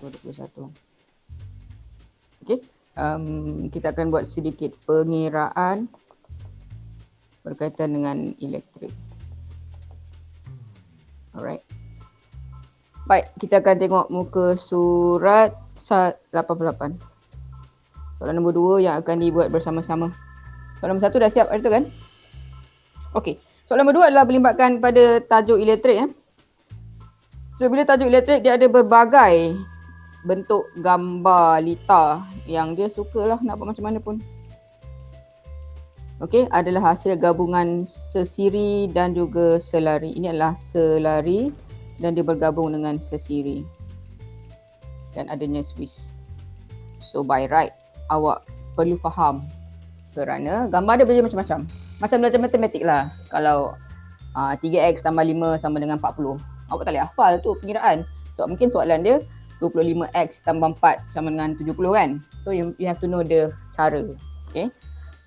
21. Okey. Kita akan buat sedikit pengiraan berkaitan dengan elektrik. Alright. Baik, kita akan tengok muka surat 88. Soalan nombor 2 yang akan dibuat bersama-sama. Soalan nombor 1 dah siap hari tu kan? Okey. Soalan nombor 2 adalah melibatkan pada tajuk elektrik ya. So bila tajuk elektrik dia ada berbagai bentuk gambar lita yang dia sukalah nak buat macam mana pun. Okey, adalah hasil gabungan sesiri dan juga selari. Ini adalah selari dan dia bergabung dengan sesiri. Dan adanya switch. So by right, awak perlu faham kerana gambar dia boleh macam-macam. Macam belajar matematik lah. Kalau 3x tambah 5 sama dengan 40. Awak tak boleh hafal tu pengiraan. So mungkin soalan dia 25x tambah 4 sama dengan 70 kan. So you have to know the cara. Okay.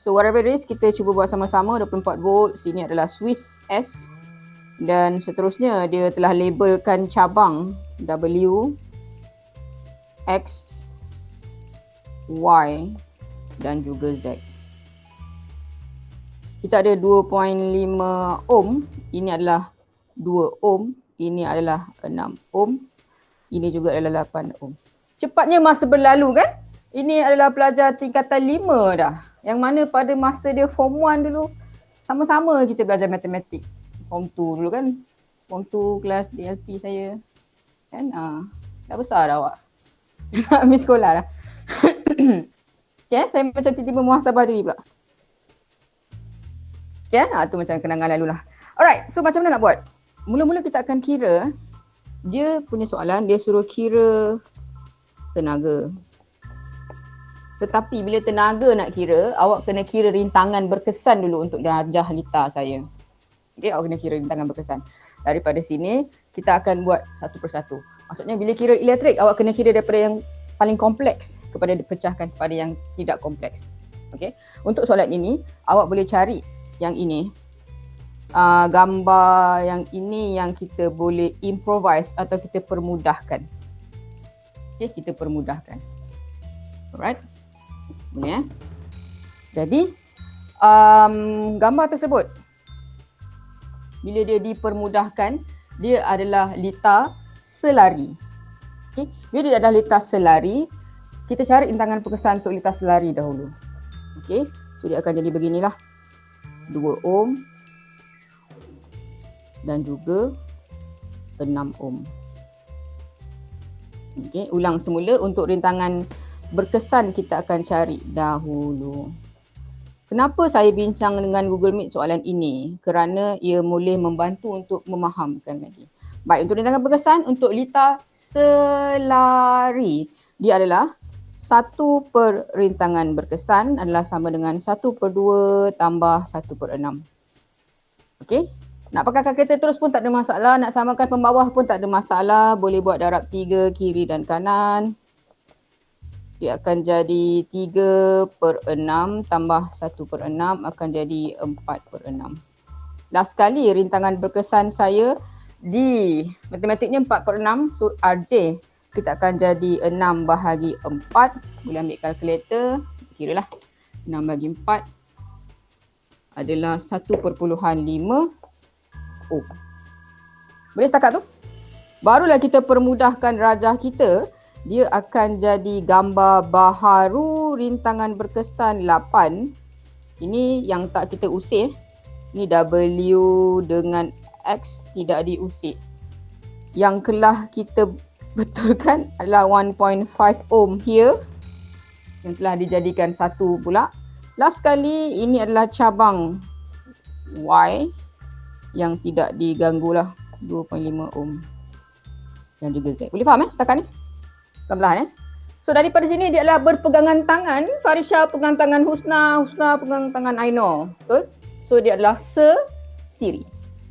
So whatever it is, kita cuba buat sama-sama. 24 volt, sini adalah switch S. Dan seterusnya dia telah labelkan cabang W, X, Y dan juga Z. Kita ada 2.5 ohm, ini adalah 2 ohm, ini adalah 6 ohm, ini juga adalah 8 ohm. Cepatnya masa berlalu kan? Ini adalah pelajar tingkatan 5 dah. Yang mana pada masa dia form 1 dulu, sama-sama kita belajar matematik. Form 2 dulu kan? Form 2 kelas DLP saya. Kan? Dah besar dah awak. Nak ambil sekolah dah. Okay, saya macam tiba-tiba muhasabah diri pula. Okay, tu macam kenangan lalu lah. Alright, so macam mana nak buat? Mula-mula kita akan kira, dia punya soalan, dia suruh kira tenaga. Tetapi bila tenaga nak kira, awak kena kira rintangan berkesan dulu untuk darjah lita saya. Okay, awak kena kira rintangan berkesan. Daripada sini, kita akan buat satu persatu. Maksudnya bila kira elektrik, awak kena kira daripada yang paling kompleks kepada dipecahkan kepada yang tidak kompleks. Okay. Untuk soalan ini, awak boleh cari yang ini. Gambar yang ini yang kita boleh improvise atau kita permudahkan. Okay, kita permudahkan. Alright. Boleh ya. Jadi, gambar tersebut, bila dia dipermudahkan, dia adalah lita selari. Okay. Bila dia adalah lita selari, kita cari rintangan perkesan untuk lita selari dahulu. Okay. So dia akan jadi beginilah. 2 ohm dan juga 6 ohm. Okay. Ulang semula untuk rintangan berkesan kita akan cari dahulu. Kenapa saya bincang dengan Google Meet soalan ini? Kerana ia boleh membantu untuk memahamkan lagi. Baik, untuk rintangan berkesan, untuk lita selari, dia adalah 1 per rintangan berkesan adalah sama dengan 1/2 tambah 1/6. Okey, nak pakai kalkulator terus pun tak ada masalah, nak samakan pembawah pun tak ada masalah, boleh buat darab 3 kiri dan kanan. Dia akan jadi 3/6 tambah 1/6 akan jadi 4/6. Last kali rintangan berkesan saya di matematiknya 4/6, so RJ kita akan jadi 6 bahagi 4. Boleh ambil kalkulator, kiralah 6 bagi 4 adalah 1/5 ohm. Boleh setakat tu? Barulah kita permudahkan rajah kita. Dia akan jadi gambar baharu rintangan berkesan 8. Ini yang tak kita usir. Ini W dengan X tidak diusir. Yang telah kita betulkan adalah 1.5 ohm here. Yang telah dijadikan 1 pula. Last kali ini adalah cabang Y yang tidak diganggu lah. 2.5 ohm. Dan juga Z. Boleh faham setakat ni? Pelan-pelan So daripada sini dia adalah berpegangan tangan. Farisha pegang tangan Husna, Husna pegang tangan Ainur. Betul? So dia adalah sesiri.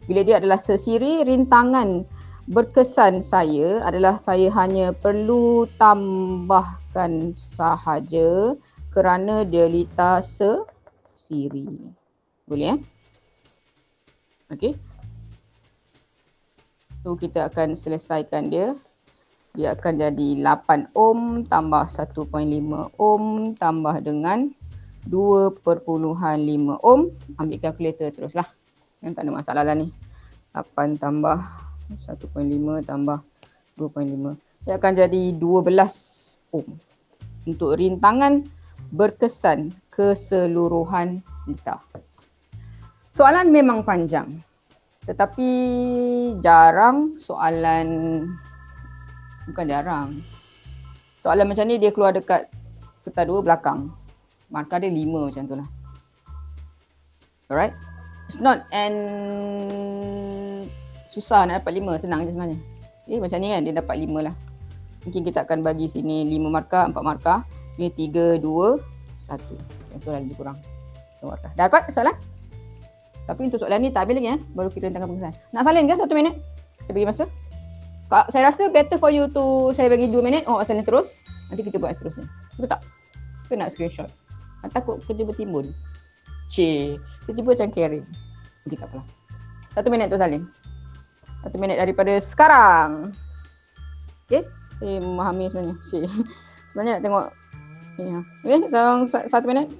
Bila dia adalah sesiri, rintangan berkesan saya adalah saya hanya perlu tambahkan sahaja kerana dia lita sesiri. Boleh Okey. So kita akan selesaikan dia. dia akan jadi 8 ohm tambah 1.5 ohm tambah dengan 2.5 ohm. Ambil kalkulator teruslah. Yang tak ada masalah lah ni. 8 tambah 1.5 tambah 2.5. Dia akan jadi 12 ohm. Untuk rintangan berkesan keseluruhan litar. Soalan memang panjang. Tetapi jarang soalan, bukan jarang. Soalan macam ni dia keluar dekat kertas 2 belakang. Markah dia 5 macam tu lah. Alright. It's not susah nak dapat 5, senang je sebenarnya. Okay, macam ni kan dia dapat 5 lah. Mungkin kita akan bagi sini 5 markah, 4 markah. Ini 3, 2, 1. Yang tu lah lebih kurang. Markah. Dah dapat soalan? Tapi untuk soalan ni tak habis lagi baru kita rentangkan pengesahan. Nak salin ke 1 minit? Saya bagi masa. Saya rasa better for you to saya bagi 2 minit, salin terus. Nanti kita buat seterusnya. Betul tak? Kita nak screenshot. Takut kerja bertimbun. Tiba-tiba macam caring. Okay, tak apalah. 1 minit tu salin. 1 minit daripada sekarang. Okay? Saya memahami sebenarnya. Sebenarnya nak tengok. Okay, dalam 1 minit.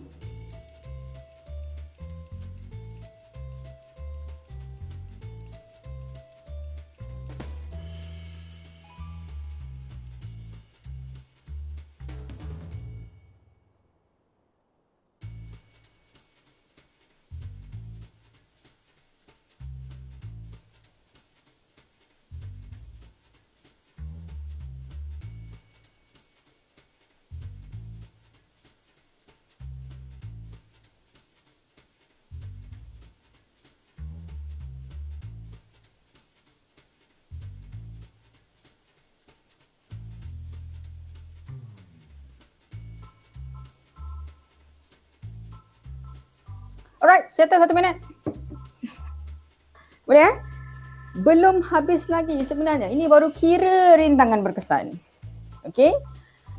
Alright, settle 1 minit. Boleh Belum habis lagi sebenarnya. Ini baru kira rintangan berkesan. Okay.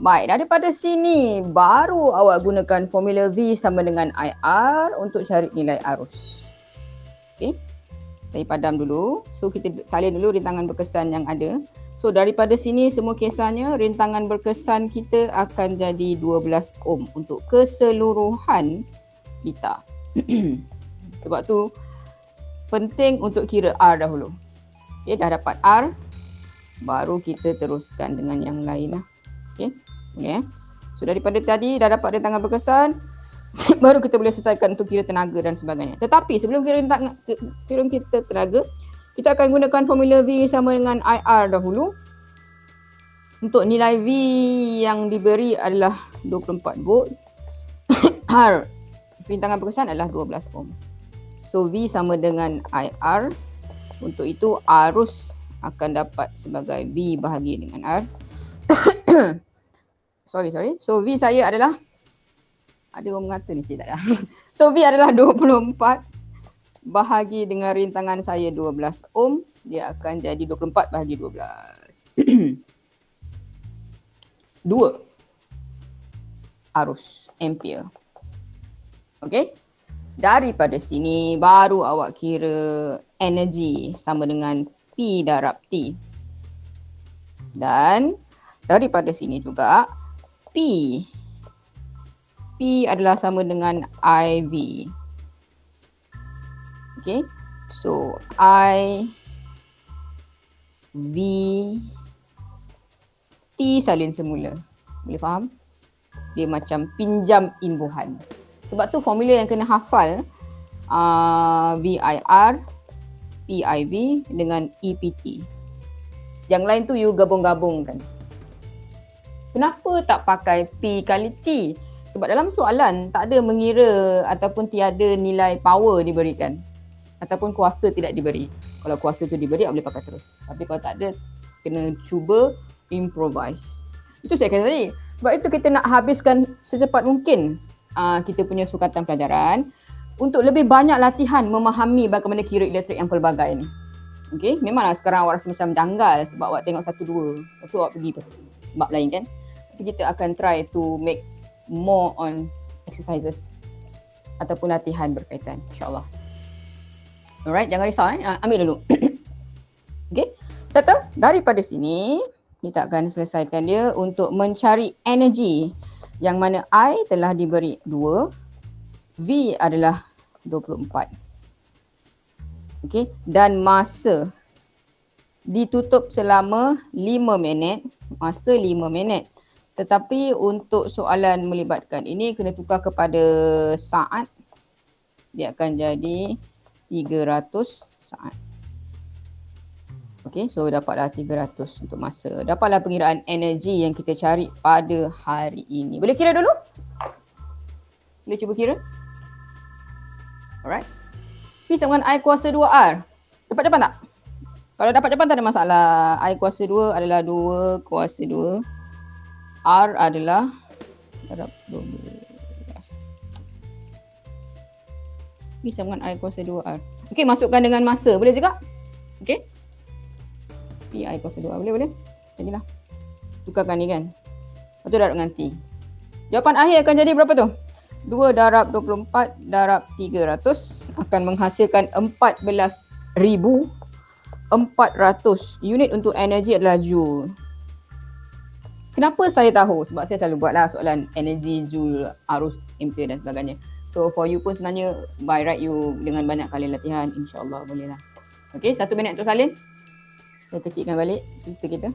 Baik, daripada sini baru awak gunakan formula V sama dengan IR untuk cari nilai arus. Okay. Saya padam dulu. So kita salin dulu rintangan berkesan yang ada. So daripada sini semua kisahnya rintangan berkesan kita akan jadi 12 ohm untuk keseluruhan litar. Sebab tu penting untuk kira R dahulu. Okay, dah dapat R, baru kita teruskan dengan yang lain lah. Okay, boleh So daripada tadi dah dapat rintangan berkesan, baru kita boleh selesaikan untuk kira tenaga dan sebagainya. Tetapi sebelum kita tenaga, kita akan gunakan formula V sama dengan IR dahulu. Untuk nilai V yang diberi adalah 24 volt. R rintangan berkesan adalah 12 ohm. So V sama dengan IR. Untuk itu arus akan dapat sebagai V bahagi dengan R. sorry. So V saya adalah, ada orang mengata ni, tak ada. So V adalah 24 bahagi dengan rintangan saya 12 ohm. Dia akan jadi 24 bahagi 12. 2 arus ampere. Okey. Daripada sini baru awak kira energi sama dengan P darab T. Dan daripada sini juga P adalah sama dengan IV. Okey. So I V T salin semula. Boleh faham? Dia macam pinjam imbuhan. Sebab tu formula yang kena hafal VIR, PIV dengan EPT. Yang lain tu you gabung-gabungkan. Kenapa tak pakai P kali T? Sebab dalam soalan tak ada mengira ataupun tiada nilai power diberikan. Ataupun kuasa tidak diberi. Kalau kuasa tu diberi, boleh pakai terus. Tapi kalau tak ada, kena cuba improvise. Itu saya kata tadi. Sebab itu kita nak habiskan secepat mungkin kita punya sukatan pelajaran untuk lebih banyak latihan memahami bagaimana kira elektrik yang pelbagai ni. Okay, memanglah sekarang awak rasa macam janggal sebab awak tengok 1-2. Lepas tu awak pergi bab lain kan. Tapi kita akan try to make more on exercises ataupun latihan berkaitan, insyaAllah. Alright, jangan risau ambil dulu. Okay, settle. Daripada sini Kita akan selesaikan dia untuk mencari energi yang mana I telah diberi 2, V adalah 24. Okey, dan masa ditutup selama 5 minit, masa 5 minit. Tetapi untuk soalan melibatkan ini kena tukar kepada saat. Dia akan jadi 300 saat. Okey, so dapatlah 300 untuk masa. Dapatlah pengiraan energi yang kita cari pada hari ini. Boleh kira dulu? Boleh cuba kira? Alright. P sama dengan I kuasa 2R. Dapat jawapan tak? Kalau dapat jawapan tak ada masalah. I kuasa 2 adalah 2 kuasa 2. R adalah darab 12. P sama dengan I kuasa 2R. Okey, masukkan dengan masa. Boleh juga? Okey. P I kuasa 2R. Boleh? Jadilah. Tukarkan ni kan. Lepas tu darab dengan T. Jawapan akhir akan jadi berapa tu? 2 darab 24 darab 300 akan menghasilkan 14,400 unit untuk energi adalah joule. Kenapa saya tahu? Sebab saya selalu buatlah soalan energi, joule, arus, ampere dan sebagainya. So for you pun sebenarnya by right you dengan banyak kali latihan insyaAllah boleh lah. Okay, 1 minit untuk salin. Saya kecilkan balik cerita kita.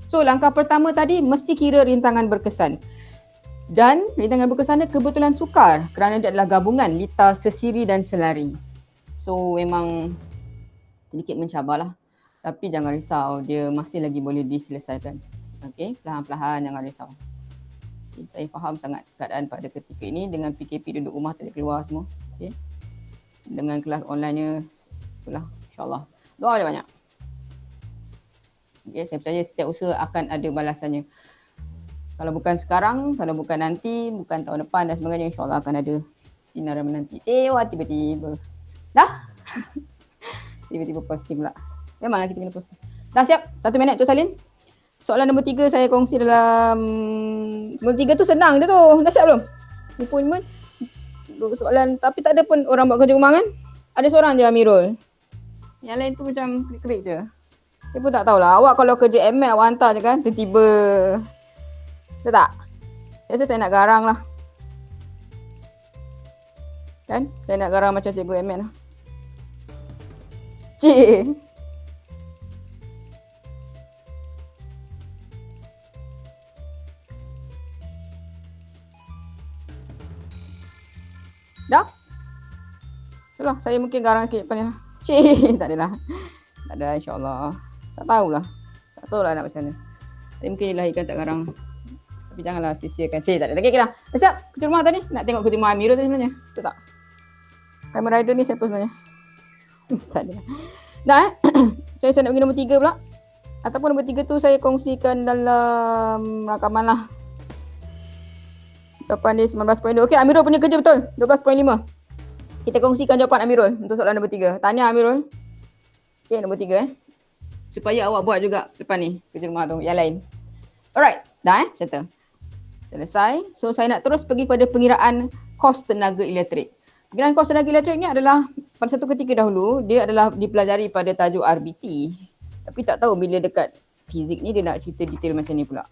So langkah pertama tadi mesti kira rintangan berkesan. Dan rintangan berkesan dia kebetulan sukar kerana dia adalah gabungan litar, sesiri dan selari. So memang sedikit mencabarlah. Tapi jangan risau, dia masih lagi boleh diselesaikan. Okey, perlahan-perlahan jangan risau. Okay, saya faham sangat keadaan pada ketika ini dengan PKP duduk rumah tak boleh keluar semua. Okey. Dengan kelas online-nya itulah insya-Allah. Doa je banyak. Okey, saya percaya setiap usaha akan ada balasannya. Kalau bukan sekarang, kalau bukan nanti, bukan tahun depan dan sebagainya, insya-Allah akan ada sinaran menanti. Cewa tiba-tiba. Dah? Tiba-tiba positif pula. Memanglah kita kena positif. Dah siap? 1 minit tu salin. Soalan nombor 3 saya kongsi dalam nombor 3 tu senang dia tu. Dah siap belum? Pun soalan tapi tak ada pun orang buat kerja rumah kan? Ada seorang je Amirul. Yang lain tu macam klik-klik je. Dia pun tak tahulah. Awak kalau kerja ML awak hantar je kan? Tiba-tiba. Betul tak? Biasa saya nak garang lah. Kan? Saya nak garang macam cikgu ML lah. Cik. Dah? Itulah, saya mungkin garang sikit depan ni lah. Cik, tak adalah. Tak ada insyaAllah. Tak tahulah. Tak tahulah nak macam mana. Saya mungkin dilahirkan tak garang. Tapi janganlah sia-siakan. Cik, tak ada lagi. Okay lah. Dah siap? Kerja rumah tadi? Nak tengok kerja rumah Amirul tadi sebenarnya? Betul tak? Kamen Rider ni siapa sebenarnya? Tak ada. Dah saya nak pergi nombor 3 pula. Ataupun nombor 3 tu saya kongsikan dalam rakaman lah. Jawapan dia 19.2. Okey, Amirul punya kerja betul. 12.5. Kita kongsikan jawapan Amirul untuk soalan nombor 3. Tanya Amirul. Okey, nombor 3 supaya awak buat juga depan ni kerja rumah tu yang lain. Alright, dah settle. Selesai. So saya nak terus pergi pada pengiraan kos tenaga elektrik. Pengiraan kos tenaga elektrik ni adalah pada satu ketika dahulu dia adalah dipelajari pada tajuk RBT. Tapi tak tahu bila dekat fizik ni dia nak cerita detail macam ni pula.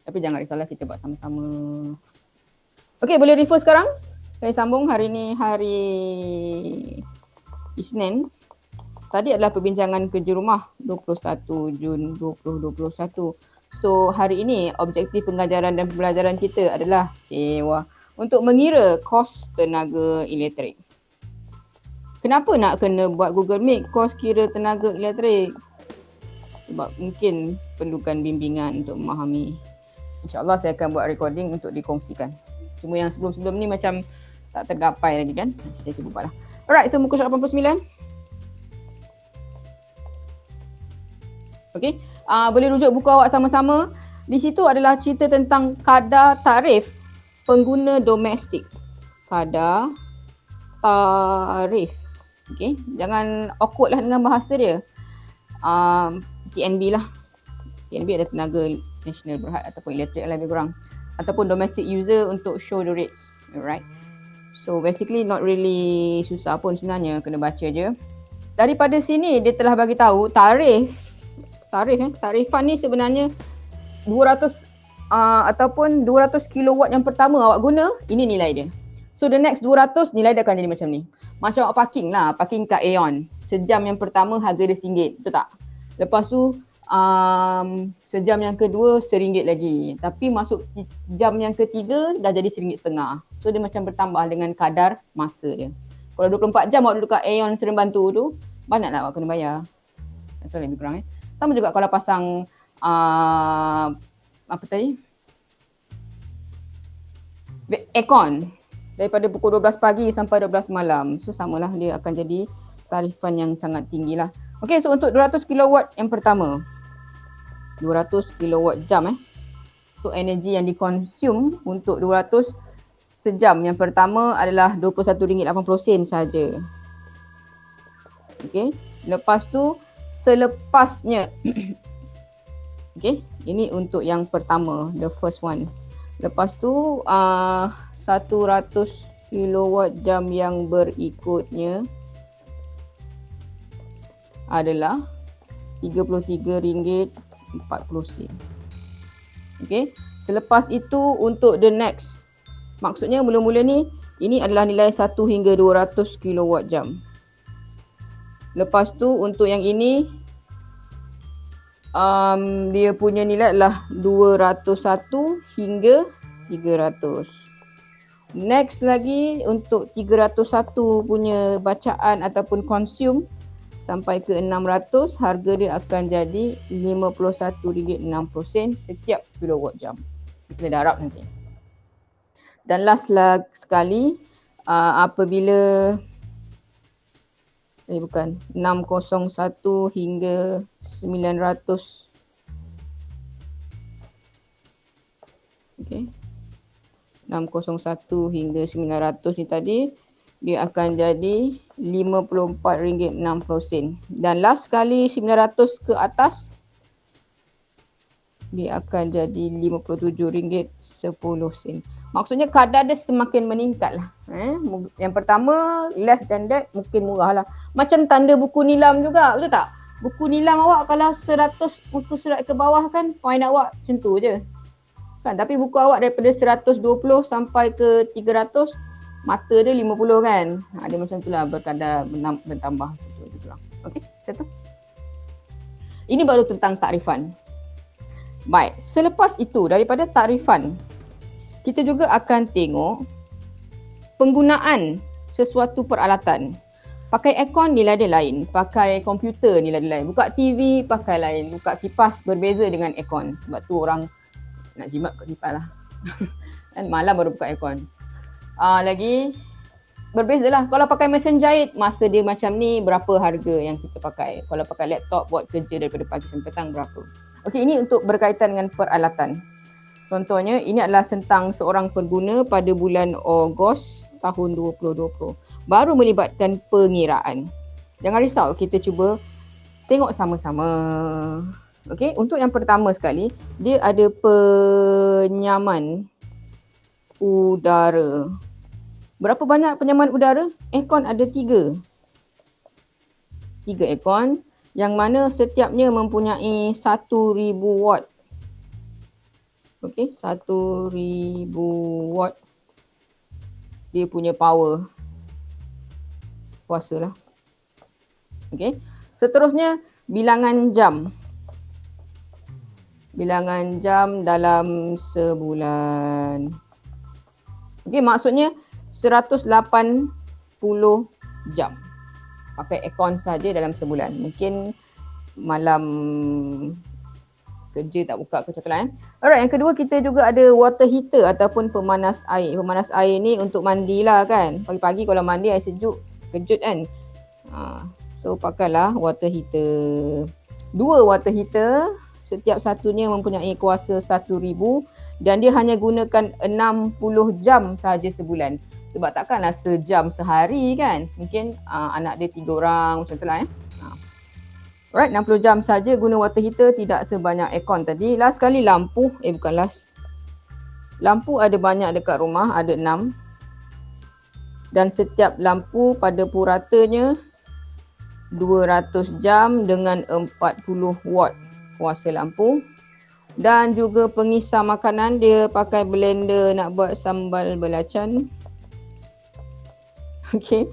Tapi jangan risaulah, kita buat sama-sama. Okey, boleh refer sekarang? Saya sambung. Hari ni hari Isnin. Tadi adalah perbincangan kerja rumah 21 Jun 2021. So hari ini objektif pengajaran dan pembelajaran kita adalah untuk mengira kos tenaga elektrik. Kenapa nak kena buat Google Meet kos kira tenaga elektrik? Sebab mungkin perlukan bimbingan untuk memahami. InsyaAllah saya akan buat recording untuk dikongsikan. Cuma yang sebelum-sebelum ni macam tak tergapai lagi kan. Saya cuba buat lah. Alright, so muka surat 89. Okay, boleh rujuk buku awak sama-sama. Di situ adalah cerita tentang kadar tarif pengguna domestik. Kadar tarif. Okay, jangan awkward lah dengan bahasa dia. TNB lah. TNB ada tenaga nasional berhad ataupun elektrik lah lebih kurang. Ataupun domestic user untuk show the rates. Alright. So basically not really susah pun sebenarnya, kena baca je. Daripada sini dia telah bagi tahu tarif Tarifan ni sebenarnya 200 ataupun 200 kilowatt yang pertama awak guna, ini nilai dia. So the next 200 nilai dia akan jadi macam ni. Macam awak parking lah, parking kat Aeon. Sejam yang pertama harga dia RM1, betul tak? Lepas tu sejam yang kedua RM1 lagi. Tapi masuk jam yang ketiga dah jadi RM1.50. So dia macam bertambah dengan kadar masa dia. Kalau 24 jam awak duduk kat Aeon Sdn Batu tu, banyaklah awak kena bayar. Itu lebih kurang Sama juga kalau pasang apa tadi? Aircon daripada pukul 12 pagi sampai 12 malam. So samalah, dia akan jadi tarifan yang sangat tinggi lah. Okay, so untuk 200 kilowatt yang pertama, 200 kilowatt jam So energi yang dikonsum untuk 200 sejam yang pertama adalah RM21.80 saja. Okay, lepas tu selepasnya okay, ini untuk yang pertama, the first one. Lepas tu 100 kilowatt jam yang berikutnya adalah RM33.40. Okay, selepas itu untuk the next, maksudnya mula-mula ni, ini adalah nilai 1 hingga 200 kilowatt jam. Lepas tu untuk yang ini dia punya nilai adalah 201 hingga 300. Next lagi untuk 301 punya bacaan ataupun consume sampai ke 600, harga dia akan jadi RM51.60 setiap kilowatt jam. Kita darab nanti. Dan last sekali apabila 601 hingga 900. Okay. 601 hingga 900 ni tadi, dia akan jadi RM54.60. Dan last sekali 900 ke atas, dia akan jadi RM57.10. Maksudnya kadar dia semakin meningkat lah. Yang pertama less than that mungkin murah lah. Macam tanda buku nilam juga, betul tak? Buku nilam awak kalau 100 muka surat ke bawah kan, point awak macam tu je. Kan? Tapi buku awak daripada 120 sampai ke 300, mata dia 50 kan. Dia macam tu lah, berkadar bertambah. Okey, satu. Ini baru tentang takrifan. Baik, selepas itu daripada takrifan, kita juga akan tengok penggunaan sesuatu peralatan. Pakai aircon nilai dia lain, pakai komputer nilai dia lain, buka TV pakai lain, buka kipas berbeza dengan aircon. Sebab tu orang nak jimat kat kipas lah. Dan malam baru buka aircon. Lagi berbezalah. Kalau pakai mesin jahit, masa dia macam ni, berapa harga yang kita pakai. Kalau pakai laptop buat kerja daripada pagi sampai petang, berapa. Okey, ini untuk berkaitan dengan peralatan. Contohnya, ini adalah tentang seorang pengguna pada bulan Ogos tahun 2020. Baru melibatkan pengiraan. Jangan risau, kita cuba tengok sama-sama. Okey, untuk yang pertama sekali, dia ada penyaman udara. Berapa banyak penyaman udara? Aircon ada 3. 3 aircon yang mana setiapnya mempunyai 1000 watt. Okey, 1000 watt dia punya power. Kuasa lah. Okey. Seterusnya bilangan jam. Bilangan jam dalam sebulan. Okey, maksudnya 180 jam. Pakai aircon saja dalam sebulan. Mungkin malam kerja tak buka ke cakap. Alright, yang kedua kita juga ada water heater ataupun pemanas air. Pemanas air ni untuk mandi lah kan. Pagi-pagi kalau mandi air sejuk, kejut kan. So pakailah water heater. 2 water heater, setiap satunya mempunyai kuasa 1000 dan dia hanya gunakan 60 jam sahaja sebulan. Sebab takkanlah sejam sehari kan. Mungkin anak dia 3 orang macam tu lah Alright, 60 jam saja guna water heater, tidak sebanyak aircon tadi. Last sekali lampu, bukan last. Lampu ada banyak dekat rumah, ada 6. Dan setiap lampu pada puratanya 200 jam dengan 40 watt. kuasa lampu. Dan juga pengisar makanan, dia pakai blender nak buat sambal belacan. Okey.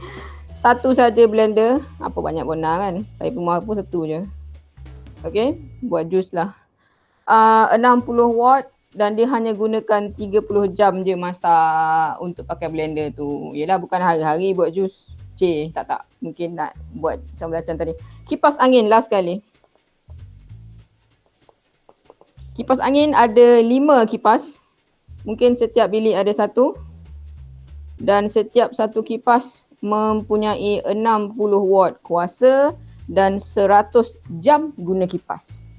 Satu saja blender, apa banyak guna kan? Saya pun mahu satu je. Okey, buat jus lah. 60 watt dan dia hanya gunakan 30 jam je masak untuk pakai blender tu. Yelah, bukan hari-hari buat jus. Tak. Mungkin nak buat sambal belacan tadi. Kipas angin last kali. Kipas angin ada 5 kipas. Mungkin setiap bilik ada satu. Dan setiap satu kipas mempunyai 60 watt kuasa dan 100 jam guna kipas.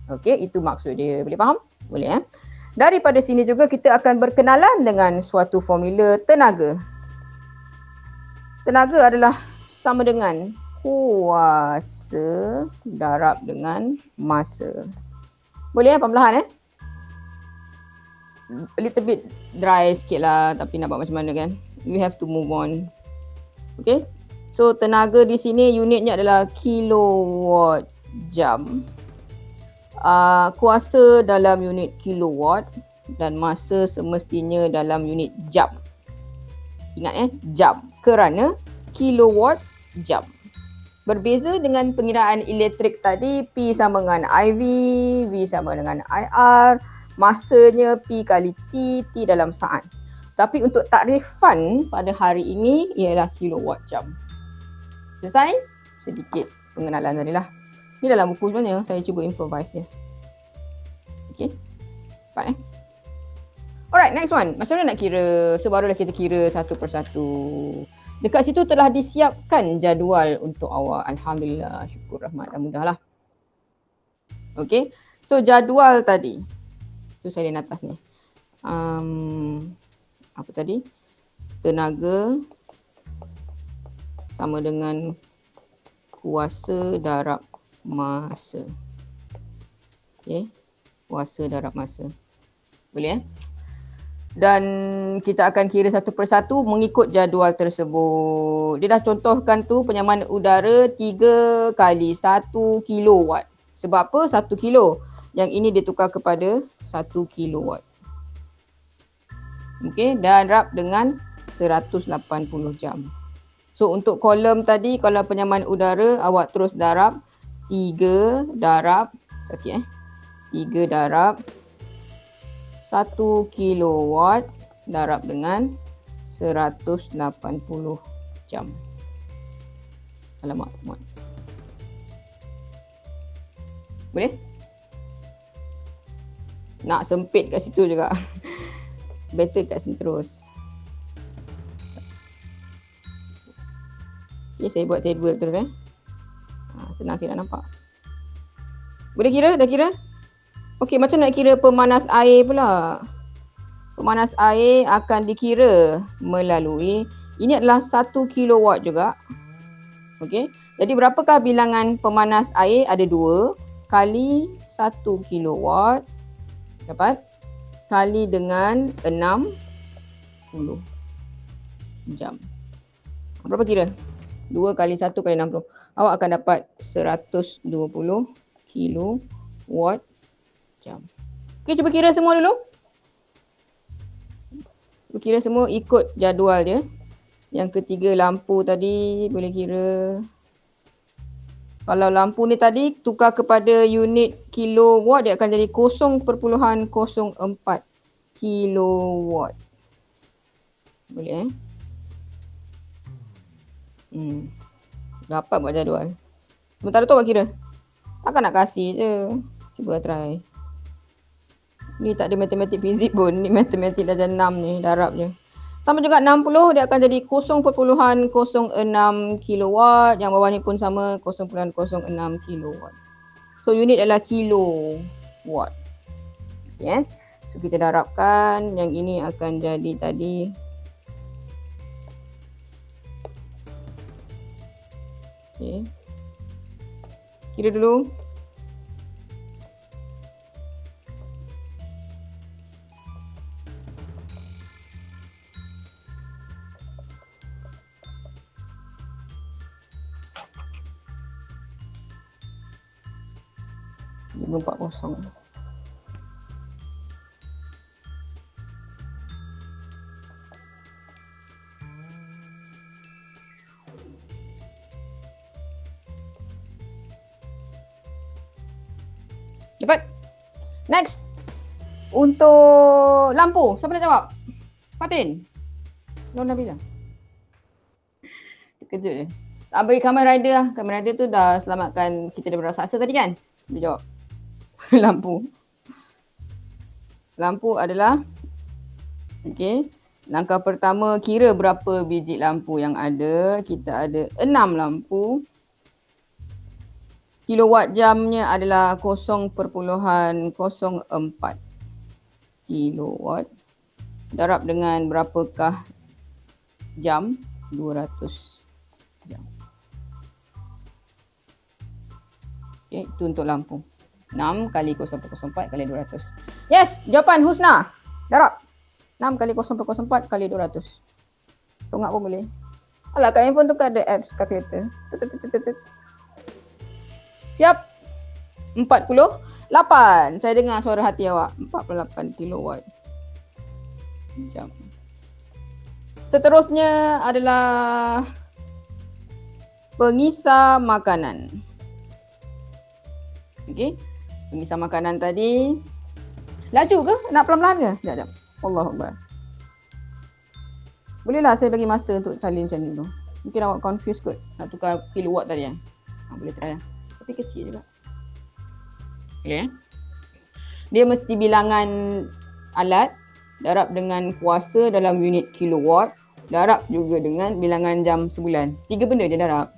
Okey, itu maksud dia. Boleh faham? Boleh Daripada sini juga kita akan berkenalan dengan suatu formula tenaga. Tenaga adalah sama dengan kuasa darab dengan masa. Boleh perlahan A little bit dry sikit lah, tapi nak buat macam mana kan? We have to move on. Okay. So tenaga di sini unitnya adalah kilowatt jam. Kuasa dalam unit kilowatt dan masa semestinya dalam unit jam. Ingat jam. Kerana kilowatt jam. Berbeza dengan pengiraan elektrik tadi, P sama dengan IV, V sama dengan IR, masanya P kali T, T dalam saat. Tapi untuk takrifan pada hari ini ialah kilowatt jam. Selesai? Sedikit pengenalan tadi lah. Ini dalam buku sebenarnya, saya cuba improvise je. Okay. Cepat Alright, next one. Macam mana nak kira? Sebarulah kita kira satu persatu. Dekat situ telah disiapkan jadual untuk awak. Alhamdulillah, syukur rahmat dan mudah lah. Okay. So jadual tadi. So saya lihat atas ni. Apa tadi? Tenaga sama dengan kuasa darab masa. Okay. Kuasa darab masa. Boleh Dan kita akan kira satu persatu mengikut jadual tersebut. Dia dah contohkan tu penyamaan udara 3 kali 1 kilowatt. Sebab apa? 1 kilo. Yang ini ditukar kepada 1 kilowatt. Okey, dan darab dengan 180 jam. So untuk kolom tadi, kalau penyamaan udara, awak terus darab 3 darab, sikit 3 darab 1 kilowatt darab dengan 180 jam. Alamak, muat. Boleh? Nak sempit kat situ juga. Better kat sini terus. Okay, saya buat table terus senang saya nak nampak. Boleh kira? Dah kira? Okey, macam nak kira pemanas air pula. Pemanas air akan dikira melalui, ini adalah 1 kilowatt juga. Okey. Jadi berapakah bilangan pemanas air? Ada 2 kali 1 kilowatt dapat kali dengan 60 jam. Berapa kira? 2 kali 1 kali 60. Awak akan dapat 120 kilowatt jam. Okey, cuba kira semua dulu. Cuba kira semua ikut jadual dia. Yang ketiga lampu tadi boleh kira. Kalau lampu ni tadi tukar kepada unit kilowatt, dia akan jadi 0.04 kilowatt. Boleh Dapat buat jadual. Sementara tu awak kira. Takkan nak kasih je. Cuba try. Ni tak ada matematik fizik pun. Ni matematik darjah 6 ni. Darab je. Sama juga 60, dia akan jadi 0.06 kilowatt. Yang bawah ni pun sama 0.06 kilowatt. So unit adalah kilowatt. Okay, so kita darabkan. Yang ini akan jadi tadi. Okay. Kira dulu. 540. Dapat? Next. Untuk lampu, siapa nak jawab? Fatin? Nona bilang. Terkejut je. Tak bagi Kamen Rider lah. Kamen Rider tu dah selamatkan kita daripada raksasa tadi kan? Dia jawab. Lampu. Lampu adalah, okay. Langkah pertama, kira berapa biji lampu yang ada. Kita ada 6 lampu. Kilowatt jamnya adalah 0.04 kilowatt. Darab dengan berapakah jam? 200 jam. Okay, itu untuk lampu. 6 kali 0.04 kali 200. Yes, jawapan Husna. Darab. 6 kali 0.04 kali 200. Tongak pun boleh. Alah, kat handphone tu kan ada apps calculator. Siap? 48. Saya dengar suara hati awak. 48 kilowatt jam. Seterusnya adalah pengisar makanan. Okey. Pengisar makanan tadi. Laju ke? Nak pelan-pelan ke? Sekejap. Allahuakbar. Bolehlah saya bagi masa untuk salin macam ni tu. Mungkin awak confuse kot. Nak tukar kilowatt tadi ya. Boleh try lah. Tapi kecil juga. Okay. Dia mesti bilangan alat. Darab dengan kuasa dalam unit kilowatt. Darab juga dengan bilangan jam sebulan. 3 benda je darab.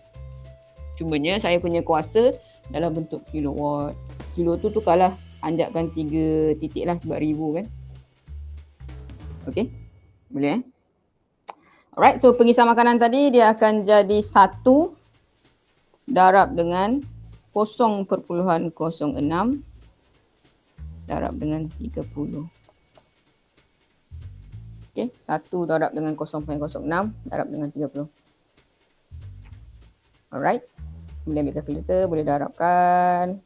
Cumanya saya punya kuasa dalam bentuk kilowatt. Kilo tu tukarlah, anjakkan 3 titik lah sebab ribu kan. Okay, boleh Alright, so pengisar makanan tadi dia akan jadi 1 darab dengan 0.06 darab dengan 30. Okay, 1 darab dengan 0.06 darab dengan 30. Alright. Boleh ambil kalkulator, boleh darabkan.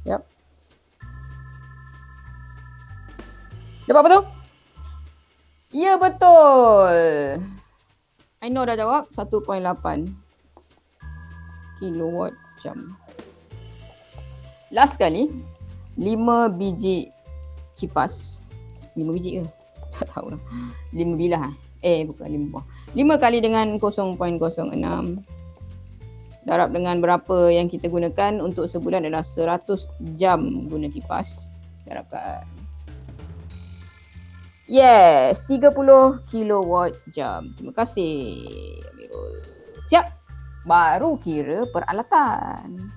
Yap. Dapat apa tu? Ya, betul. Aino dah jawab 1.8 kilowatt jam. Last kali, 5 biji kipas. 5 biji ke? Tak tahu lah. 5 bilah. Bukan 5 buah. 5 kali dengan 0.06. Darab dengan berapa yang kita gunakan untuk sebulan adalah 100 jam guna kipas. Darabkan. Yes, 30 kilowatt jam. Terima kasih, Amirul. Siap? Baru kira peralatan.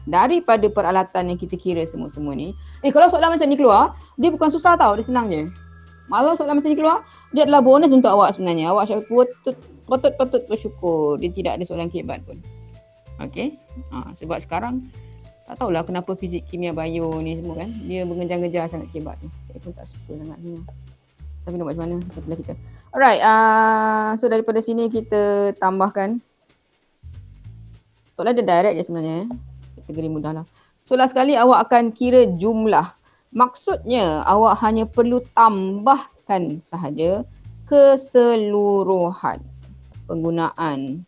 Daripada peralatan yang kita kira semua-semua ni. Kalau soalan macam ni keluar, dia bukan susah tau, dia senang je. Kalau soalan macam ni keluar, dia adalah bonus untuk awak sebenarnya. Awak patut bersyukur dia tidak ada soalan kehebat pun. Okay. Sebab sekarang, tak tahulah kenapa fizik, kimia, bio ni semua kan. Dia mengejar-ngejar sangat kehebat tu. Saya pun tak suka sangat ni. Tapi nak buat macam mana? Sebelah kita. Alright. So daripada sini kita tambahkan. Soalan dia direct je sebenarnya. Kategori mudah lah. So last sekali awak akan kira jumlah. Maksudnya awak hanya perlu tambahkan sahaja keseluruhan penggunaan.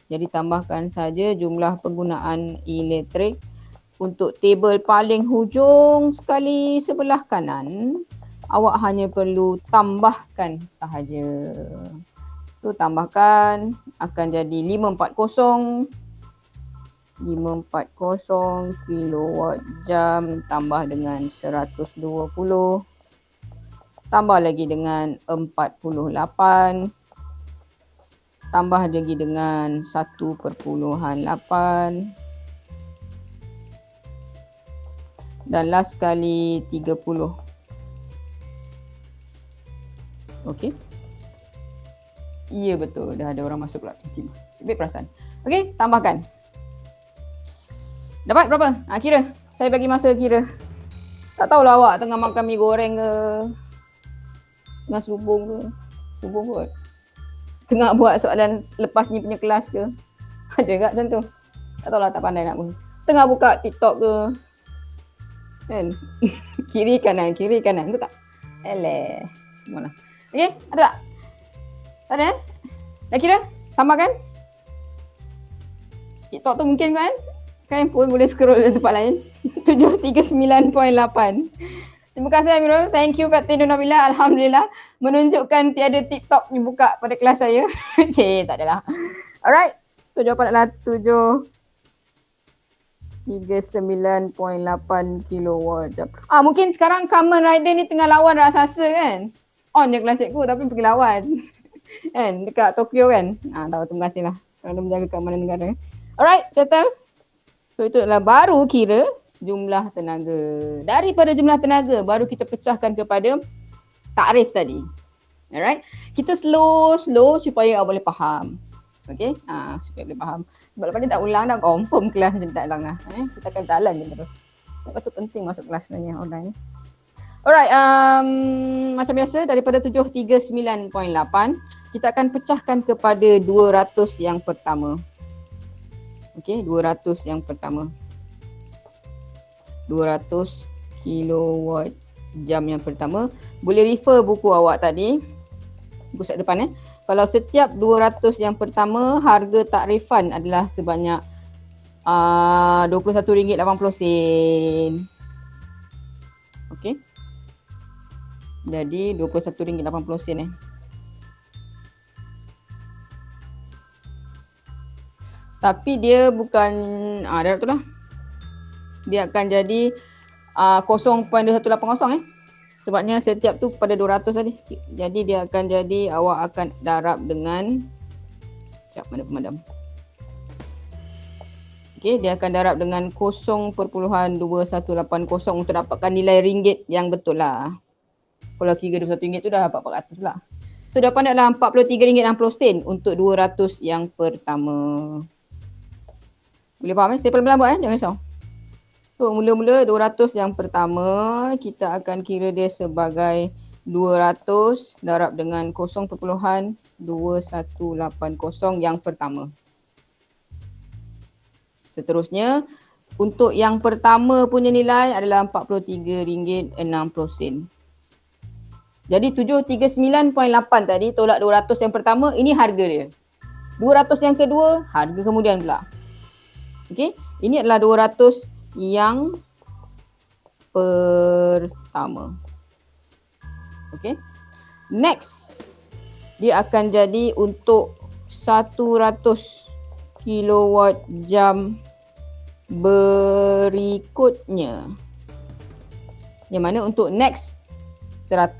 Jadi tambahkan saja jumlah penggunaan elektrik untuk tebel paling hujung sekali sebelah kanan. Awak hanya perlu tambahkan sahaja. So tambahkan akan jadi 540 kilowatt jam tambah dengan 120 tambah lagi dengan 48 tambah lagi dengan 1.8 dan last kali 30. Okey. Ya betul, dah ada orang masuk pula. Sebab perasan. Okey, tambahkan. Dapat berapa? Kira. Saya bagi masa kira. Tak tahulah awak tengah makan mi goreng ke, tengah selubung ke, selubung kot. Tengah buat soalan lepas ni punya kelas ke. Ada kat macam tu. Tak tahulah, tak pandai nak pun. Tengah buka TikTok ke. Kan? Kiri kanan tu tak? Eleh. Mana? Okey, ada tak? Tak ada? Dah kira? Sama kan? TikTok tu mungkin kan? Kan pun boleh scroll ke tempat lain. 739.8. Terima kasih Amirul. Thank you Fatin Nabila. Alhamdulillah menunjukkan tiada TikTok yang buka pada kelas saya. Cik, tak adalah. Alright. So jawapan adalah 739.8 kilowatt jam. Mungkin sekarang Kamen Rider ni tengah lawan raksasa kan? On je kelas cikgu tapi pergi lawan. Kan? Dekat Tokyo kan? Tahu, terima kasih lah kerana menjaga keamanan negara. Alright, settle. So itu adalah baru kira jumlah tenaga. Daripada jumlah tenaga baru kita pecahkan kepada takrif tadi. Alright. Kita slow supaya awak boleh faham. Okay. Supaya boleh faham. Sebab lepas ni tak ulang dah, confirm kelas macam tak ulang lah. Kita akan jalan je terus. Sebab tu penting masuk kelas sebenarnya online. Alright. Macam biasa daripada 739.8 kita akan pecahkan kepada 200 yang pertama. Okay, 200 yang pertama. 200 kilowatt jam yang pertama. Boleh refer buku awak tadi. Buku slide depan Kalau setiap 200 yang pertama, harga takrifan adalah sebanyak RM21.80. Okay. Jadi RM21.80 Tapi dia bukan darab tu lah. Dia akan jadi 0.2180 Sebabnya setiap tu pada 200 tadi. Jadi dia akan jadi awak akan darab dengan sekejap, mana pemadam. Okey, dia akan darab dengan 0.2180 untuk dapatkan nilai ringgit yang betul lah. Kalau kira RM21 tu dah dapat 400 pula. So jawapan adalah RM43.60 untuk 200 yang pertama. Boleh faham Saya pelan-pelan buat jangan risau. So mula-mula 200 yang pertama kita akan kira dia sebagai 200 darab dengan 0.2180 yang pertama. Seterusnya untuk yang pertama punya nilai adalah RM43.60. Jadi 739.8 tadi tolak 200 yang pertama, ini harga dia. 200 yang kedua, harga kemudian pula. Okey, ini adalah 200 yang pertama. Okey. Next, dia akan jadi untuk 100 kilowatt jam berikutnya. Yang mana untuk next 100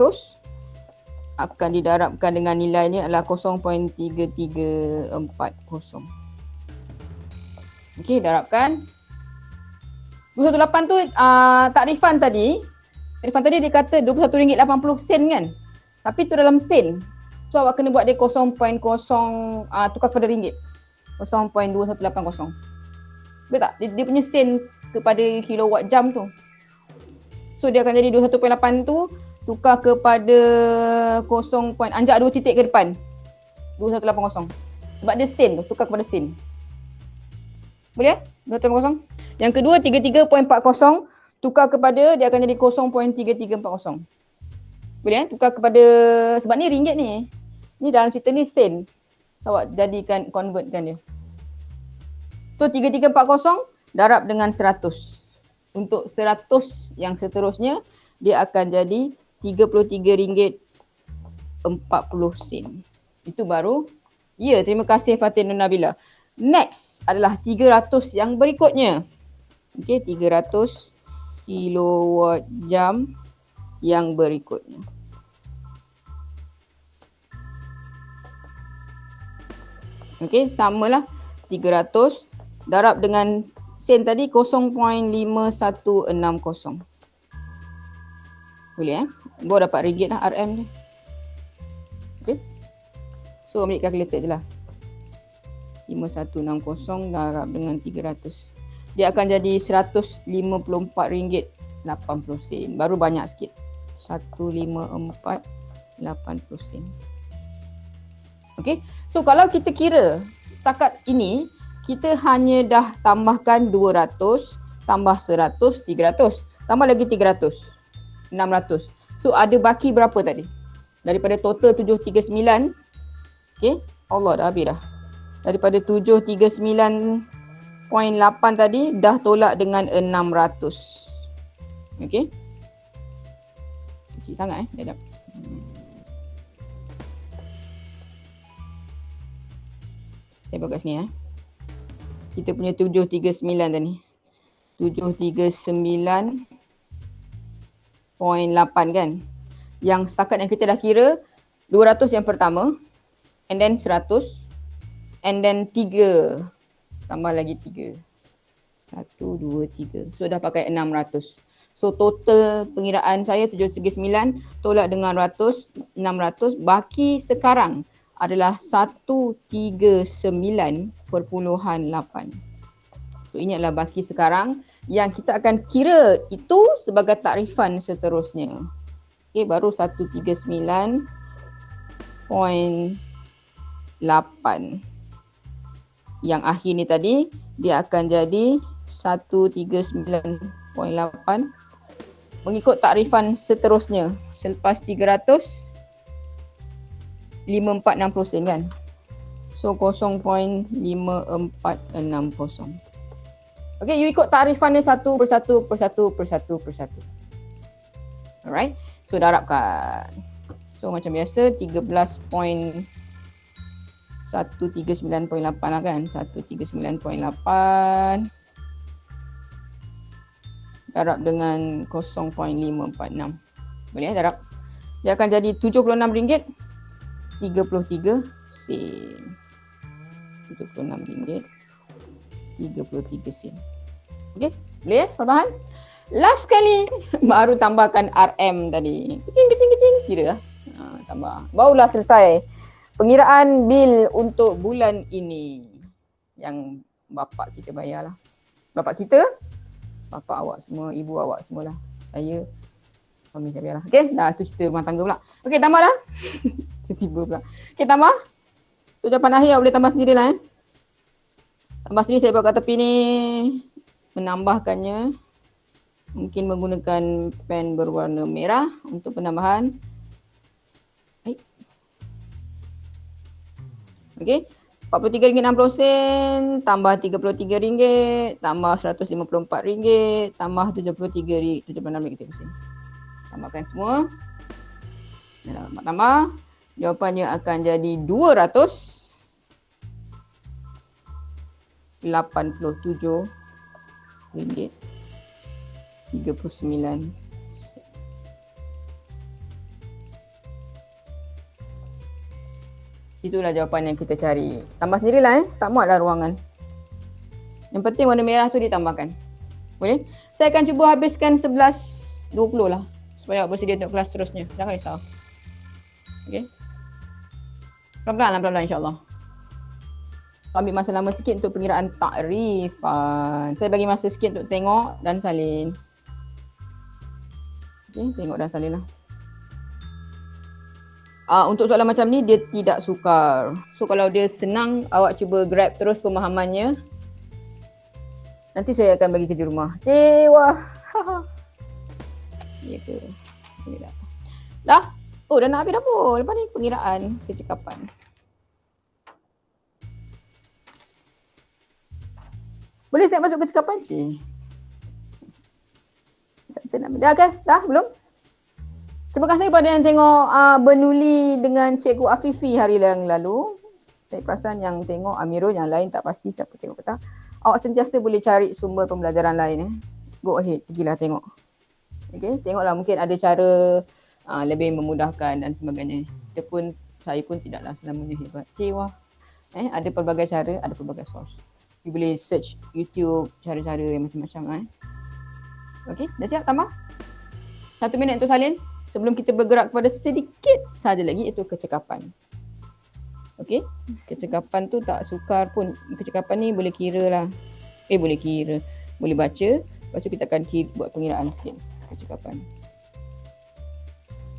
akan didarabkan dengan nilainya adalah 0.3340. Okey, darabkan. 218 tu takrifan tadi. Takrifan tadi dia kata RM21.80 kan. Tapi tu dalam sen. So awak kena buat dia 0.0 tukar kepada ringgit. 0.2180. Betul tak? Dia punya sen kepada kilowatt jam tu. So dia akan jadi 21.8 tu tukar kepada 0. Anjak 2 titik ke depan. 2180. Sebab dia sen tu, tukar kepada sen. Boleh 2180. Yang kedua 33.40 tukar kepada dia akan jadi 0.3340. Boleh tukar kepada, sebab ni ringgit ni. Ni dalam cerita ni sen. Awak jadikan, convertkan dia. So 3340 darab dengan 100. Untuk 100 yang seterusnya dia akan jadi RM33.40. Itu baru. Ya, terima kasih Fatin Nabila. Next adalah 300 yang berikutnya. Okey, 300 kilowatt jam yang berikutnya. Okey, samalah 300 darab dengan sen tadi 0.5160. Boleh baru dapat ringgit lah RM ni. Okey. So ambil kalkulator je lah. 5160 darab dengan 300. Dia akan jadi RM154 80 sen. Baru banyak sikit. 154 80 sen. Okey. So kalau kita kira setakat ini kita hanya dah tambahkan 200 tambah 100 300. Tambah lagi 300. 600. So ada baki berapa tadi? Daripada total 739. Okey. Allah dah habis dah. Daripada 739.8 tadi dah tolak dengan 600. Okey. Kecil sangat sekejap. Saya buat kat sini Kita punya 739 tadi. 739.8 kan. Yang setakat yang kita dah kira 200 yang pertama, and then 100, and then 3 tambah lagi 3. 1 2 3. So dah pakai 600. So total pengiraan saya 739 tolak dengan 100 600, baki sekarang adalah 139.8. So ini adalah baki sekarang yang kita akan kira itu sebagai takrifan seterusnya. Okey, baru 139.8. Yang akhir ni tadi dia akan jadi 139.8 mengikut takrifan seterusnya. Selepas 300 5460 sen kan. So 0.5460. Okay, you ikut takrifannya satu persatu. Alright. So darabkan. So macam biasa 13.139.8 lah kan. 139.8 darab dengan 0.546. Boleh darab. Dia akan jadi RM76.33 sen. RM76.33 sen. Okey, boleh tambahan? Last kali baru tambahkan RM tadi. Kecing kira tambah. Barulah selesai pengiraan bil untuk bulan ini yang bapak kita bayarlah. Bapak kita, bapak awak semua, ibu awak semualah. Saya suami saya bayarlah. Okey, dah tu cerita rumah tangga pula. Okey, tambah dah. Tiba pula. Okey, tambah. Ucapan akhir boleh tambah sendirilah Tambah sendiri, saya buat kat tepi ni. Menambahkannya mungkin menggunakan pen berwarna merah untuk penambahan. Okey, RM43.60 tambah RM33 tambah RM154 tambah RM76.30 sen. Tambahkan semua. Tambah. Jawapannya akan jadi RM287.39. Itulah jawapan yang kita cari. Tambah sendirilah tak muatlah ruangan. Yang penting warna merah tu ditambahkan. Boleh? Saya akan cuba habiskan 11.20 lah. Supaya awak bersedia untuk kelas seterusnya. Jangan risau. Okey. Pelan-pelan insyaAllah. Ambil masa lama sikit untuk pengiraan takrifan. Saya bagi masa sikit untuk tengok dan salin. Okey, tengok dan salin lah. Untuk soalan macam ni dia tidak sukar. So kalau dia senang, awak cuba grab terus pemahamannya. Nanti saya akan bagi kerja rumah. Wah. Gitu. Dah? Oh, dah nak habis dah pun. Lepas ni pengiraan kecekapan. Boleh saya masuk kecekapan? Dah kan? Dah? Belum? Terima kasih kepada yang tengok Bernuli dengan Cikgu Afifi hari yang lalu. Saya perasan yang tengok Amirul, yang lain tak pasti siapa tengok ke tak. Awak sentiasa boleh cari sumber pembelajaran lain. Go ahead, pergilah tengok. Okay, tengoklah mungkin ada cara lebih memudahkan dan sebagainya. Saya pun tidaklah selamanya hebat. Wah. Ada pelbagai cara, ada pelbagai source. You boleh search YouTube cara-cara yang macam-macam. Okay, dah siap tambah? 1 minit untuk salin. Sebelum kita bergerak kepada sedikit saja lagi, iaitu kecekapan. Okey, kecekapan tu tak sukar pun. Kecekapan ni boleh kira lah. Boleh kira. Boleh baca. Lepas tu kita akan buat pengiraan sikit. kecekapan.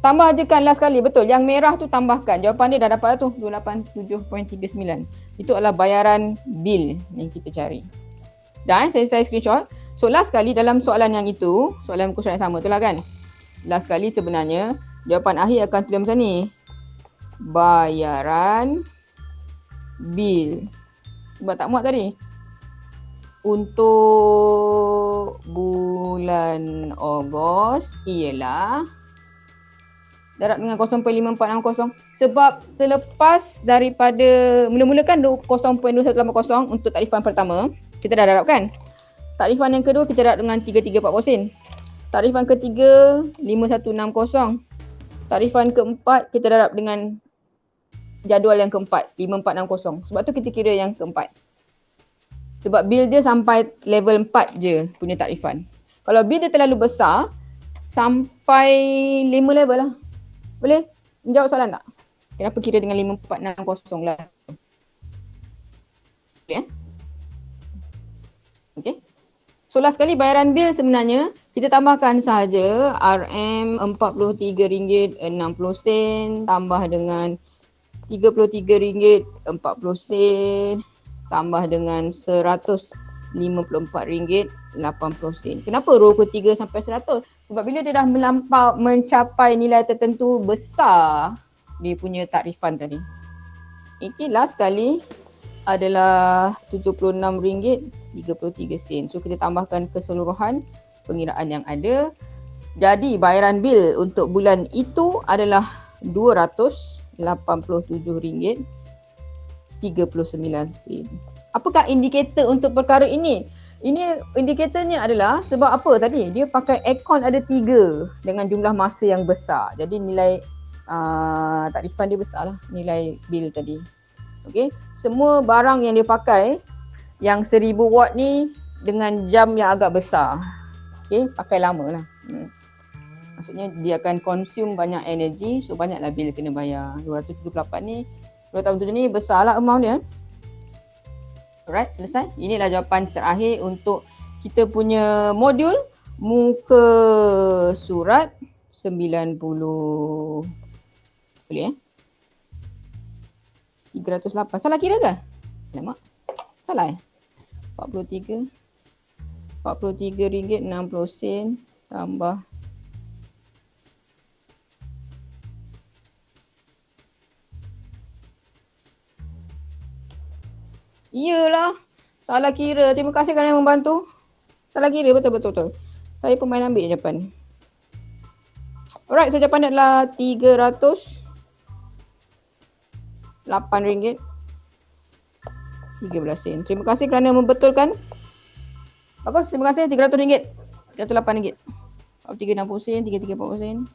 Tambah je kan last sekali. Betul. Yang merah tu tambahkan. Jawapan dia dah dapat tu. 287.39. Itu adalah bayaran bil yang kita cari. Dah saya screenshot. So last sekali dalam soalan yang itu, soalan muka surat yang sama tu lah kan. Last sekali sebenarnya, jawapan akhir akan tulis macam ni. Bayaran bil. Sebab tak muat tadi. Untuk bulan Ogos ialah darab dengan 0.5460. Sebab selepas daripada mula-mula kan 0.2180 untuk tarifan pertama, kita dah darab kan. Tarifan yang kedua kita darab dengan 334 sen. Tarifan ketiga 5160. Tarifan keempat kita darab dengan jadual yang keempat 5460. Sebab tu kita kira yang keempat. Sebab bil dia sampai level 4 je punya tarifan. Kalau bil dia terlalu besar, sampai 5 level lah. Boleh jawab soalan tak? Kenapa kira dengan 5460 lah? Boleh Okay. So last sekali bayaran bil sebenarnya kita tambahkan sahaja RM43.60 tambah dengan RM33.40 tambah dengan RM154.80. Kenapa row ketiga sampai 100? Sebab bila dia dah mencapai nilai tertentu besar dia punya takrifan tadi. Okay, last sekali adalah RM76.33. So kita tambahkan keseluruhan pengiraan yang ada. Jadi bayaran bil untuk bulan itu adalah RM287.39. Apakah indikator untuk perkara ini? Ini indikatornya adalah sebab apa tadi? Dia pakai akaun ada 3 dengan jumlah masa yang besar. Jadi nilai takrifan dia besar lah, nilai bil tadi. Okay. Semua barang yang dia pakai yang 1000 watt ni dengan jam yang agak besar. Okay, pakai lama lah. Maksudnya dia akan consume banyak energi, so banyaklah bil kena bayar. 278 ni, 287 ni besar lah amount dia. Alright, selesai. Inilah jawapan terakhir untuk kita punya modul muka surat 90. Boleh 308. Salah kira ke? Alamak. Salah 43. RM43.60 tambah Iyalah. Salah kira. Terima kasih kerana membantu. Salah kira betul. Saya pemain ambil jawapan. Alright, so jawapan adalah RM308.13. Terima kasih kerana membetulkan. Bagus, terima kasih. RM300. RM308. RM360, RM340.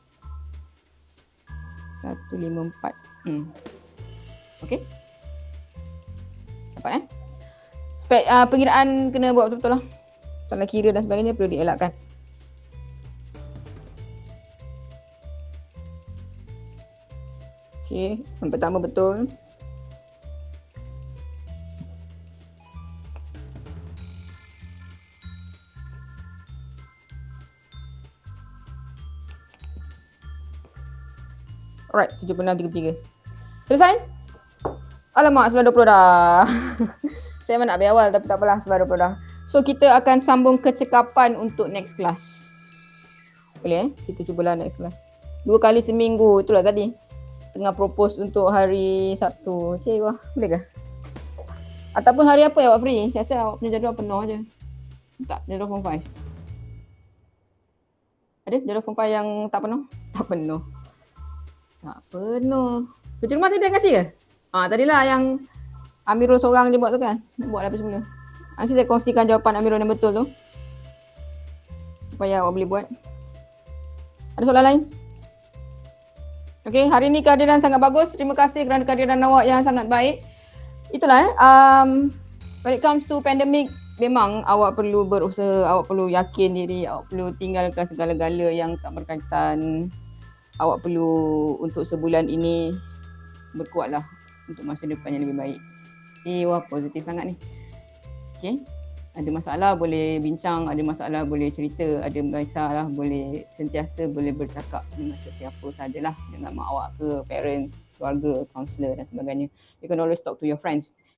154. Okay. Dapat pengiraan kena buat betul-betul lah. Salah kira dan sebagainya perlu dielakkan. Okay, yang pertama betul. Alright, 76.33. Selesai? Alamak, 9.20 dah. Saya memang nak ambil awal tapi tak apalah, 9.20 dah. So kita akan sambung kecekapan untuk next class. Boleh kita cubalah next class. 2 kali seminggu, itulah tadi. Tengah propose untuk hari Sabtu. Cik, wah, boleh ke? Ataupun hari apa yang awak free? Saya rasa awak punya jadual penuh je. Tak, jadual form 5. Ada jadual form 5 yang tak penuh? Tak penuh. Tak penuh. Kerja rumah tadi dah kasih ke? Tadilah yang Amirul seorang je buat tu kan. Buat apa semula. Nanti saya kongsikan jawapan Amirul yang betul tu. Supaya awak boleh buat. Ada soalan lain? Okay, hari ni kehadiran sangat bagus. Terima kasih kerana kehadiran awak yang sangat baik. Itulah when it comes to pandemic, memang awak perlu berusaha, awak perlu yakin diri, awak perlu tinggalkan segala-gala yang tak berkaitan. Awak perlu untuk sebulan ini berkuatlah untuk masa depan yang lebih baik. Wah, positif sangat ni. Okay. Ada masalah boleh bincang, ada masalah boleh cerita, ada masalah boleh sentiasa boleh bercakap dengan sesiapa sajalah, dengan mak awak ke, parents, keluarga, kaunselor dan sebagainya. You can always talk to your friends.